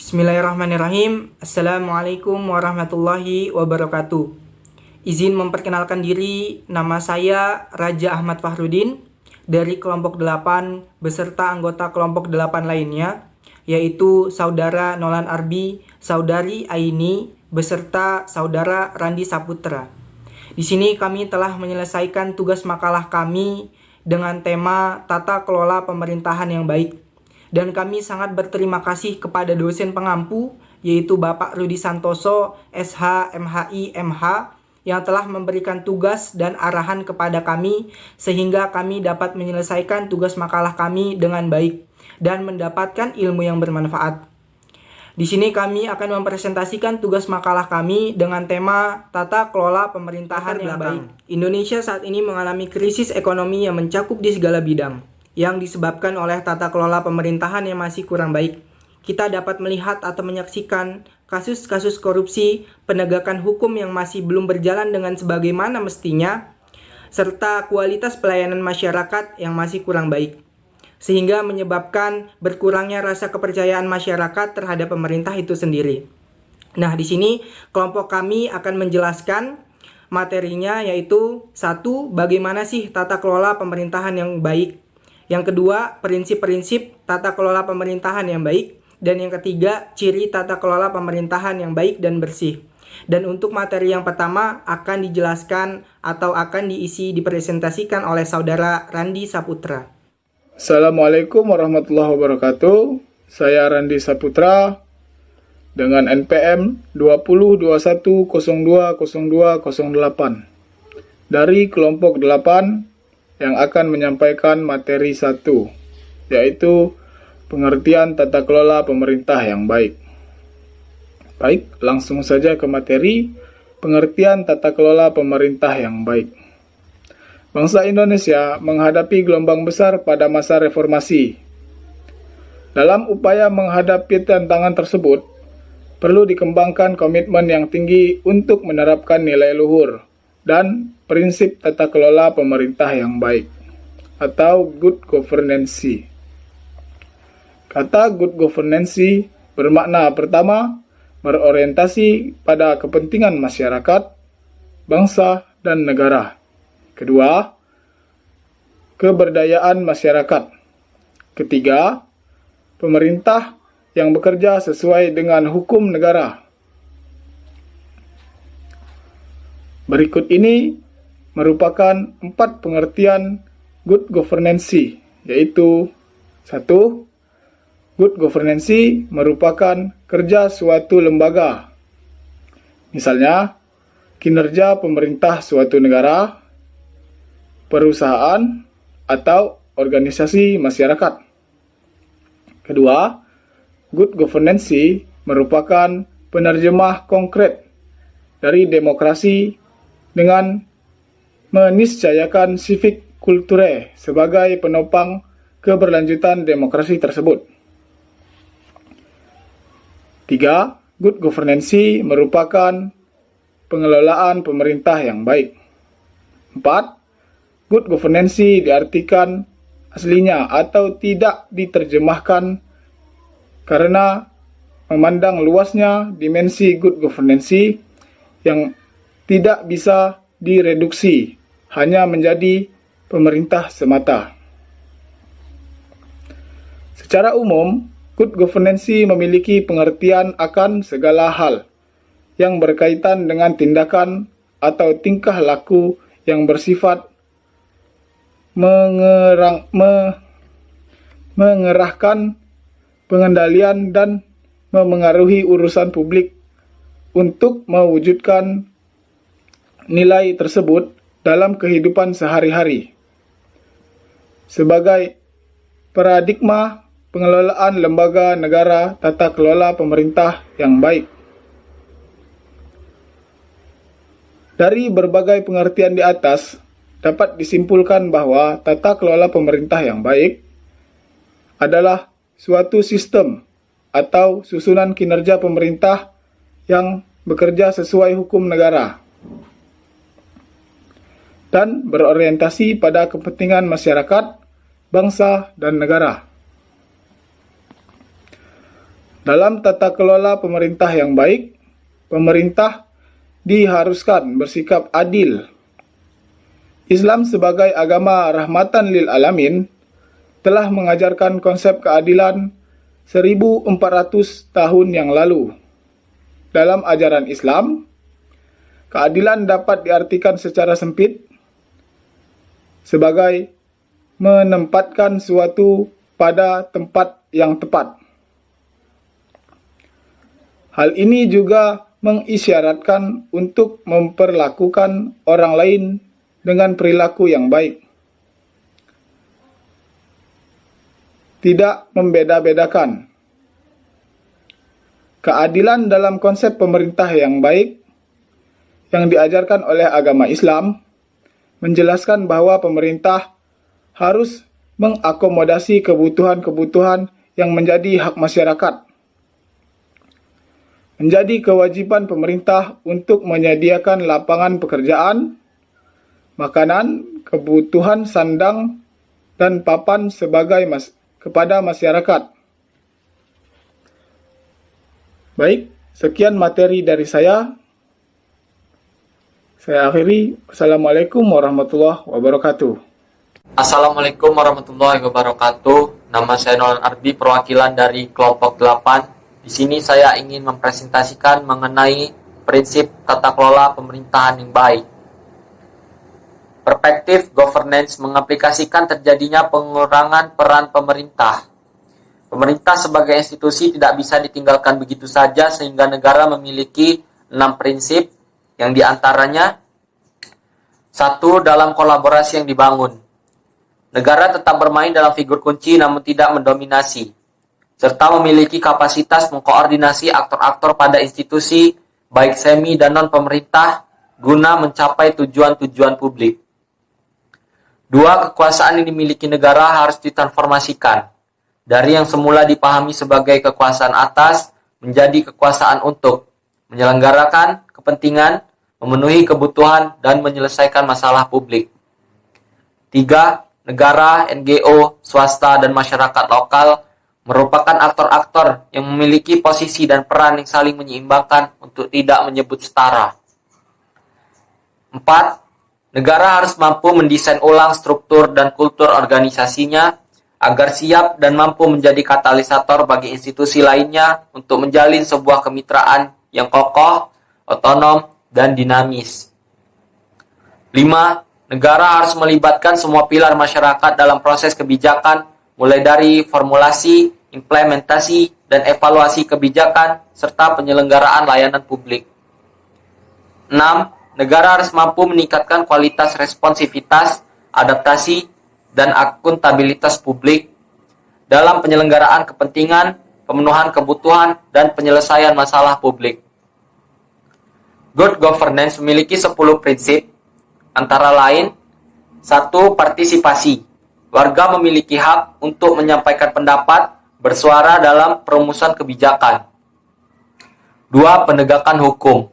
Bismillahirrahmanirrahim. Assalamualaikum warahmatullahi wabarakatuh. Izin memperkenalkan diri, nama saya Raja Ahmad Fahrudin dari kelompok 8 beserta anggota kelompok 8 lainnya, yaitu Saudara Nolan Arbi, Saudari Aini, beserta Saudara Randi Saputra. Di sini kami telah menyelesaikan tugas makalah kami dengan tema Tata Kelola Pemerintahan yang Baik. Dan kami sangat berterima kasih kepada dosen pengampu, yaitu Bapak Rudi Santoso, SH, MHI, MH, yang telah memberikan tugas dan arahan kepada kami, sehingga kami dapat menyelesaikan tugas makalah kami dengan baik dan mendapatkan ilmu yang bermanfaat. Di sini kami akan mempresentasikan tugas makalah kami dengan tema Tata Kelola Pemerintahan yang Baik. Indonesia saat ini mengalami krisis ekonomi yang mencakup di segala bidang, yang disebabkan oleh tata kelola pemerintahan yang masih kurang baik. Kita dapat melihat atau menyaksikan kasus-kasus korupsi, penegakan hukum yang masih belum berjalan dengan sebagaimana mestinya, serta kualitas pelayanan masyarakat yang masih kurang baik, sehingga menyebabkan berkurangnya rasa kepercayaan masyarakat terhadap pemerintah itu sendiri. Nah, di sini kelompok kami akan menjelaskan materinya, yaitu 1. Bagaimana sih tata kelola pemerintahan yang baik? Yang kedua, prinsip-prinsip tata kelola pemerintahan yang baik. Dan yang ketiga, ciri tata kelola pemerintahan yang baik dan bersih. Dan untuk materi yang pertama akan dijelaskan atau akan dipresentasikan oleh Saudara Randi Saputra. Assalamualaikum warahmatullahi wabarakatuh. Saya Randi Saputra dengan NPM 2021020208 dari kelompok 8 yang akan menyampaikan materi 1, yaitu pengertian tata kelola pemerintah yang baik. Baik, langsung saja ke materi pengertian tata kelola pemerintah yang baik. Bangsa Indonesia menghadapi gelombang besar pada masa reformasi. Dalam upaya menghadapi tantangan tersebut, perlu dikembangkan komitmen yang tinggi untuk menerapkan nilai luhur dan prinsip tata kelola pemerintah yang baik, atau good governance. Kata good governance bermakna pertama, berorientasi pada kepentingan masyarakat, bangsa, dan negara. Kedua, keberdayaan masyarakat. Ketiga, pemerintah yang bekerja sesuai dengan hukum negara. Berikut ini merupakan 4 pengertian good governance, yaitu 1. Good governance merupakan kerja suatu lembaga. Misalnya, kinerja pemerintah suatu negara, perusahaan, atau organisasi masyarakat. Kedua, good governance merupakan penerjemah konkret dari demokrasi dengan meniscayakan civic culture sebagai penopang keberlanjutan demokrasi tersebut. 3. Good governance merupakan pengelolaan pemerintah yang baik. 4. Good governance diartikan aslinya atau tidak diterjemahkan karena memandang luasnya dimensi good governance yang tidak bisa direduksi hanya menjadi pemerintah semata. Secara umum, good governance memiliki pengertian akan segala hal yang berkaitan dengan tindakan atau tingkah laku yang bersifat mengerahkan pengendalian dan memengaruhi urusan publik untuk mewujudkan nilai tersebut dalam kehidupan sehari-hari. Sebagai paradigma pengelolaan lembaga negara tata kelola pemerintah yang baik. Dari berbagai pengertian di atas, dapat disimpulkan bahwa tata kelola pemerintah yang baik adalah suatu sistem atau susunan kinerja pemerintah yang bekerja sesuai hukum negara dan berorientasi pada kepentingan masyarakat, bangsa, dan negara. Dalam tata kelola pemerintah yang baik, pemerintah diharuskan bersikap adil. Islam sebagai agama rahmatan lil alamin telah mengajarkan konsep keadilan 1400 tahun yang lalu. Dalam ajaran Islam, keadilan dapat diartikan secara sempit sebagai menempatkan suatu pada tempat yang tepat. Hal ini juga mengisyaratkan untuk memperlakukan orang lain dengan perilaku yang baik. Tidak membeda-bedakan. Keadilan dalam konsep pemerintah yang baik yang diajarkan oleh agama Islam menjelaskan bahwa pemerintah harus mengakomodasi kebutuhan-kebutuhan yang menjadi hak masyarakat. Menjadi kewajiban pemerintah untuk menyediakan lapangan pekerjaan, makanan, kebutuhan sandang, dan papan kepada masyarakat. Baik, sekian materi dari saya. Saya akhiri. Assalamualaikum warahmatullahi wabarakatuh. Assalamualaikum warahmatullahi wabarakatuh. Nama saya Nolan Ardi, perwakilan dari kelompok 8. Di sini saya ingin mempresentasikan mengenai prinsip tata kelola pemerintahan yang baik. Perspektif governance mengaplikasikan terjadinya pengurangan peran pemerintah. Pemerintah sebagai institusi tidak bisa ditinggalkan begitu saja sehingga negara memiliki 6 prinsip yang diantaranya 1. Dalam kolaborasi yang dibangun. Negara tetap bermain dalam figur kunci namun tidak mendominasi, serta memiliki kapasitas mengkoordinasi aktor-aktor pada institusi, baik semi dan non-pemerintah, guna mencapai tujuan-tujuan publik. 2. Kekuasaan yang dimiliki negara harus ditransformasikan, dari yang semula dipahami sebagai kekuasaan atas, menjadi kekuasaan untuk menyelenggarakan kepentingan, memenuhi kebutuhan, dan menyelesaikan masalah publik. 3. Negara, NGO, swasta, dan masyarakat lokal merupakan aktor-aktor yang memiliki posisi dan peran yang saling menyeimbangkan untuk tidak menyebut setara. 4. Negara harus mampu mendesain ulang struktur dan kultur organisasinya agar siap dan mampu menjadi katalisator bagi institusi lainnya untuk menjalin sebuah kemitraan yang kokoh, otonom, dan dinamis. 5. Negara harus melibatkan semua pilar masyarakat dalam proses kebijakan, mulai dari formulasi, implementasi, dan evaluasi kebijakan, serta penyelenggaraan layanan publik. 6. Negara harus mampu meningkatkan kualitas responsivitas, adaptasi, dan akuntabilitas publik dalam penyelenggaraan kepentingan, pemenuhan kebutuhan, dan penyelesaian masalah publik. Good governance memiliki 10 prinsip, antara lain 1. Partisipasi. Warga memiliki hak untuk menyampaikan pendapat, bersuara dalam perumusan kebijakan. 2. Penegakan hukum.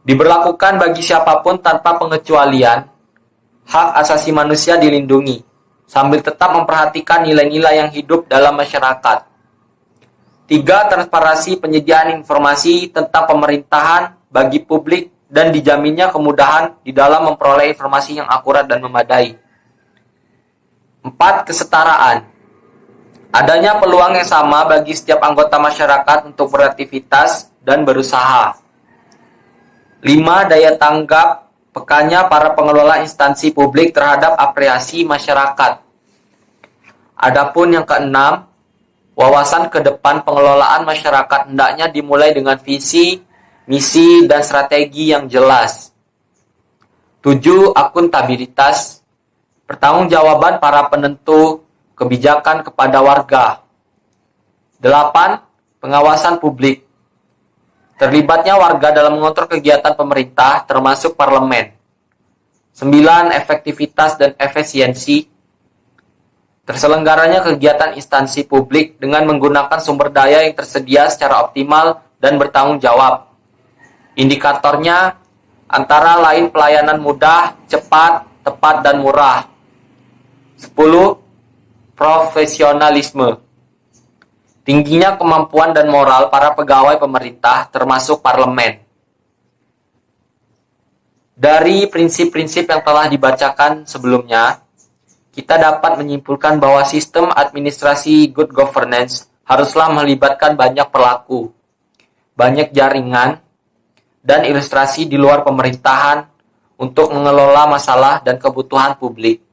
Diberlakukan bagi siapapun tanpa pengecualian, hak asasi manusia dilindungi, sambil tetap memperhatikan nilai-nilai yang hidup dalam masyarakat. 3. Transparansi penyediaan informasi tentang pemerintahan bagi publik dan dijaminnya kemudahan di dalam memperoleh informasi yang akurat dan memadai. 4. Kesetaraan. Adanya peluang yang sama bagi setiap anggota masyarakat untuk beraktivitas dan berusaha. 5. Daya tanggap pekanya para pengelola instansi publik terhadap apresiasi masyarakat. Adapun yang keenam, wawasan ke depan pengelolaan masyarakat hendaknya dimulai dengan visi, misi, dan strategi yang jelas. 7. Akuntabilitas. Pertanggungjawaban para penentu kebijakan kepada warga. 8. Pengawasan publik. Terlibatnya warga dalam mengontrol kegiatan pemerintah, termasuk parlemen. 9. Efektivitas dan efisiensi. Terselenggaranya kegiatan instansi publik dengan menggunakan sumber daya yang tersedia secara optimal dan bertanggung jawab. Indikatornya antara lain pelayanan mudah, cepat, tepat, dan murah. 10. Profesionalisme. tingginya kemampuan dan moral para pegawai pemerintah termasuk parlemen. Dari prinsip-prinsip yang telah dibacakan sebelumnya, kita dapat menyimpulkan bahwa sistem administrasi good governance haruslah melibatkan banyak pelaku, banyak jaringan, dan ilustrasi di luar pemerintahan untuk mengelola masalah dan kebutuhan publik.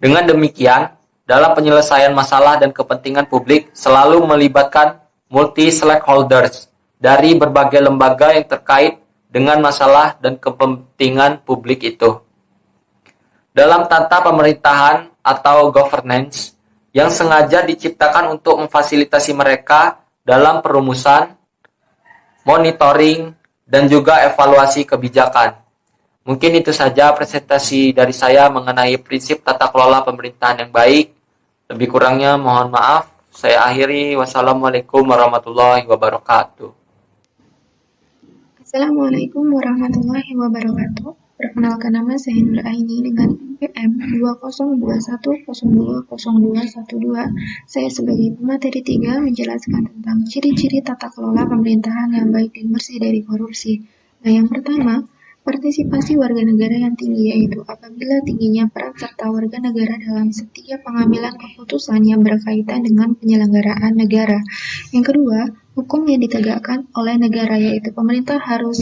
Dengan demikian, dalam penyelesaian masalah dan kepentingan publik selalu melibatkan multi-stakeholders dari berbagai lembaga yang terkait dengan masalah dan kepentingan publik itu. Dalam tata pemerintahan atau governance yang sengaja diciptakan untuk memfasilitasi mereka dalam perumusan, monitoring, dan juga evaluasi kebijakan. Mungkin itu saja presentasi dari saya mengenai prinsip tata kelola pemerintahan yang baik. Lebih kurangnya mohon maaf. Saya akhiri. Wassalamualaikum warahmatullahi wabarakatuh. Assalamualaikum warahmatullahi wabarakatuh. Perkenalkan, nama saya Nur Aini dengan NPM 2021020212. Saya sebagai pemateri 3 menjelaskan tentang ciri-ciri tata kelola pemerintahan yang baik dan bersih dari korupsi. Nah, yang pertama, partisipasi warga negara yang tinggi, yaitu apabila tingginya peran serta warga negara dalam setiap pengambilan keputusan yang berkaitan dengan penyelenggaraan negara. Yang kedua, hukum yang ditegakkan oleh negara, yaitu pemerintah harus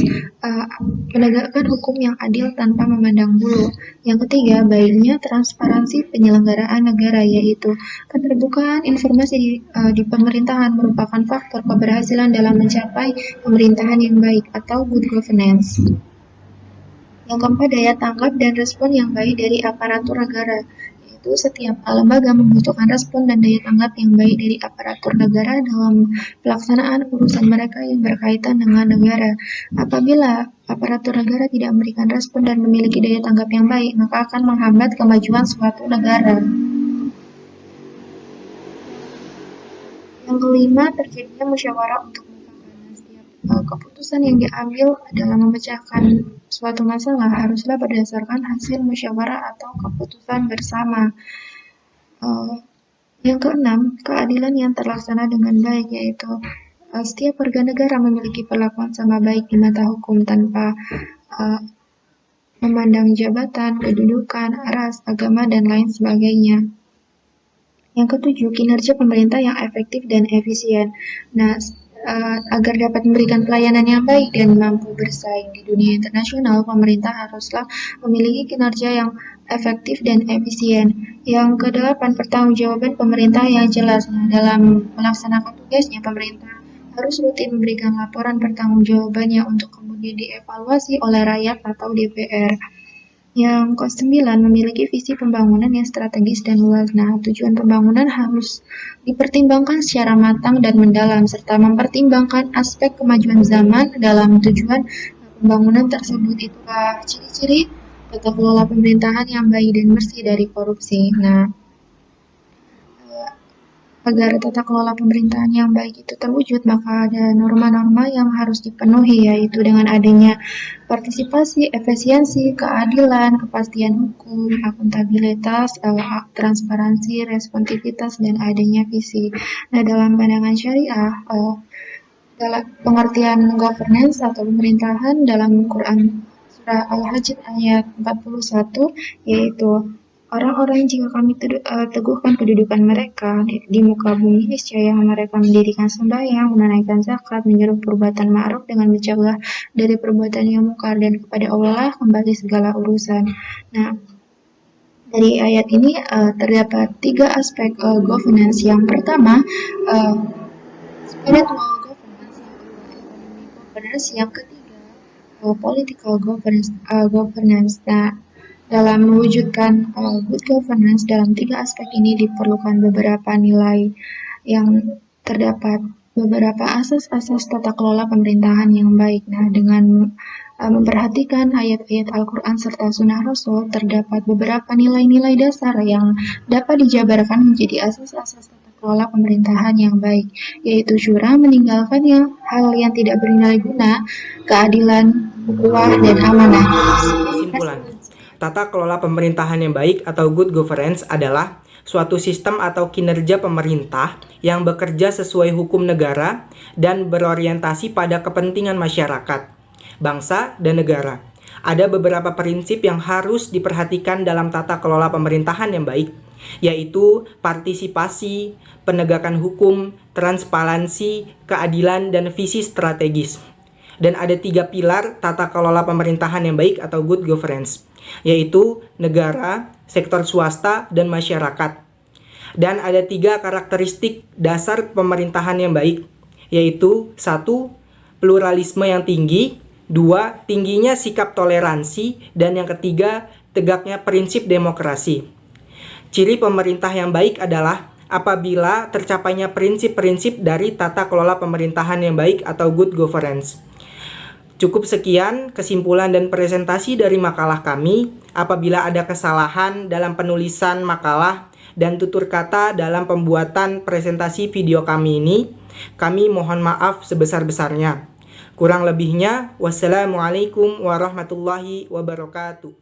menegakkan hukum yang adil tanpa memandang bulu. Yang ketiga, baiknya transparansi penyelenggaraan negara, yaitu keterbukaan informasi di pemerintahan merupakan faktor keberhasilan dalam mencapai pemerintahan yang baik atau good governance. Yang keempat, daya tanggap dan respon yang baik dari aparatur negara, yaitu setiap lembaga membutuhkan respon dan daya tanggap yang baik dari aparatur negara dalam pelaksanaan urusan mereka yang berkaitan dengan negara. Apabila aparatur negara tidak memberikan respon dan memiliki daya tanggap yang baik, maka akan menghambat kemajuan suatu negara. Yang kelima, terjadinya musyawarah untuk mufakat. Setiap keputusan yang diambil dalam memecahkan suatu masalah haruslah berdasarkan hasil musyawarah atau keputusan bersama. Yang keenam, keadilan yang terlaksana dengan baik, yaitu setiap warga negara memiliki perlakuan sama baik di mata hukum tanpa memandang jabatan, kedudukan, ras, agama, dan lain sebagainya. Yang ketujuh, kinerja pemerintah yang efektif dan efisien. Nah, agar dapat memberikan pelayanan yang baik dan mampu bersaing di dunia internasional, pemerintah haruslah memiliki kinerja yang efektif dan efisien. Yang kedelapan, pertanggungjawaban pemerintah yang jelas. Nah, dalam melaksanakan tugasnya, pemerintah harus rutin memberikan laporan pertanggungjawabannya untuk kemudian dievaluasi oleh rakyat atau DPR. Yang ke-9, memiliki visi pembangunan yang strategis dan luas. Nah, tujuan pembangunan harus dipertimbangkan secara matang dan mendalam, serta mempertimbangkan aspek kemajuan zaman dalam tujuan pembangunan tersebut. Itulah ciri-ciri tata kelola pemerintahan yang baik dan bersih dari korupsi. Nah, agar tata kelola pemerintahan yang baik itu terwujud, maka ada norma-norma yang harus dipenuhi, yaitu dengan adanya partisipasi, efisiensi, keadilan, kepastian hukum, akuntabilitas, transparansi, responsivitas, dan adanya visi. Nah, dalam pandangan syariah, dalam pengertian governance atau pemerintahan dalam Quran Surah Al-Hajj ayat 41, yaitu orang-orang yang jika kami teguhkan kedudukan mereka di muka bumi, niscaya mereka mendirikan sembahyang, menunaikan zakat, menyuruh perbuatan ma'ruf dengan mencegah dari perbuatan yang mungkar, dan kepada Allah kembali segala urusan. Nah, dari ayat ini terdapat 3 aspek governance. Yang pertama, spiritual governance. Yang kedua, economic governance. Yang ketiga, political governance. Nah, dalam mewujudkan good governance dalam 3 aspek ini diperlukan beberapa nilai yang terdapat beberapa asas-asas tata kelola pemerintahan yang baik. Nah, dengan memperhatikan ayat-ayat Al-Quran serta Sunnah Rasul, terdapat beberapa nilai-nilai dasar yang dapat dijabarkan menjadi asas-asas tata kelola pemerintahan yang baik, yaitu syura, meninggalkan hal yang tidak bernilai guna, keadilan, ukhuwah, dan amanah. Kesimpulan, tata kelola pemerintahan yang baik atau good governance adalah suatu sistem atau kinerja pemerintah yang bekerja sesuai hukum negara dan berorientasi pada kepentingan masyarakat, bangsa, dan negara. Ada beberapa prinsip yang harus diperhatikan dalam tata kelola pemerintahan yang baik, yaitu partisipasi, penegakan hukum, transparansi, keadilan, dan visi strategis. Dan ada 3 pilar tata kelola pemerintahan yang baik atau good governance, yaitu negara, sektor swasta, dan masyarakat. Dan ada 3 karakteristik dasar pemerintahan yang baik, yaitu 1. Pluralisme yang tinggi, 2. Tingginya sikap toleransi, dan yang ketiga, tegaknya prinsip demokrasi. Ciri pemerintah yang baik adalah apabila tercapainya prinsip-prinsip dari tata kelola pemerintahan yang baik atau good governance. Cukup sekian kesimpulan dan presentasi dari makalah kami. Apabila ada kesalahan dalam penulisan makalah dan tutur kata dalam pembuatan presentasi video kami ini, kami mohon maaf sebesar-besarnya. Kurang lebihnya, wassalamualaikum warahmatullahi wabarakatuh.